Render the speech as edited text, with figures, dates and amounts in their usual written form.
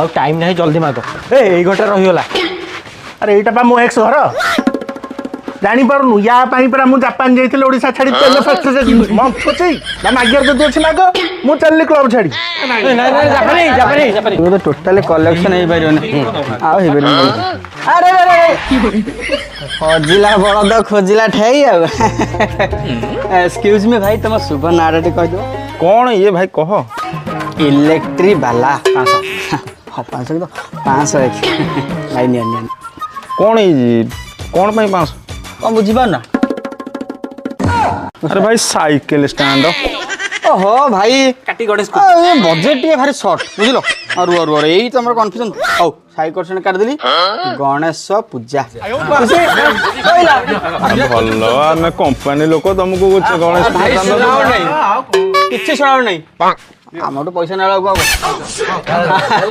ଆଉ ଟାଇମ୍ ନାହିଁ ଜଲ୍ଦି ମାଗ ଏଇ ଘଣ୍ଟା ରହିଗଲା। ଆରେ ଏଇଟା ପା ମୋ ଏକ୍ସ ଘର ଜାଣିପାରୁନୁ ୟା ପାଇଁ ପରା ମୁଁ ଜାପାନ ଯାଇଥିଲି ଓଡ଼ିଶା ଛାଡ଼ି ତେଲ ଫ୍ୟାକ୍ଟ୍ରି ମଞ୍ଚୁଛି ନା ମାଗିବାର ଯଦି ଅଛି ମାଗ ମୁଁ ଚାଲିଲି କ୍ଲବ୍ ଛାଡ଼ି। ତୁ ତ ଟୋଟାଲି କଲେକ୍ସନ ହେଇପାରିବନି ଆଉ ହେଇପାରିବନି। ଆରେ ଖୋଜିଲା ବଳଦ ଖୋଜିଲା ଠେଇ ଆଉ। ଏକ୍ସକ୍ୟୁଜ ମି ଭାଇ ତମ ଶୁଭ ନାଁଟା ଟିକେ କହିଦିଅ। କ'ଣ ଇଏ ଭାଇ କହ। ଇଲେକ୍ଟ୍ରି ବାଲା 500 ହଁ 500 ତ 500 ଭାଇ ନିଅ ନିଅ। କ'ଣ ହେଇଛି କ'ଣ ପାଇଁ 500? କ'ଣ ବୁଝିପାରୁନା? ଆରେ ଭାଇ ସାଇକେଲ ଷ୍ଟାଣ୍ଡ। ଓହୋ ଭାଇ ବଜେଟ୍ ଟିକେ ଭାରି ସର୍ଟ ବୁଝିଲ। ରୁହ ରୁହ ଏଇ ତମର କନଫ୍ୟୁଜନ୍। ହଉ 5% କାଟିଦେଲି ଗଣେଶ ପୂଜା। ଭଲ ଆମେ କମ୍ପାନୀ ଲୋକ ତମକୁ ଗଣେଶ କିଛି ଶୁଣାଉ ନାହିଁ ଆମଠୁ ପଇସା ନେବାକୁ ଆଉ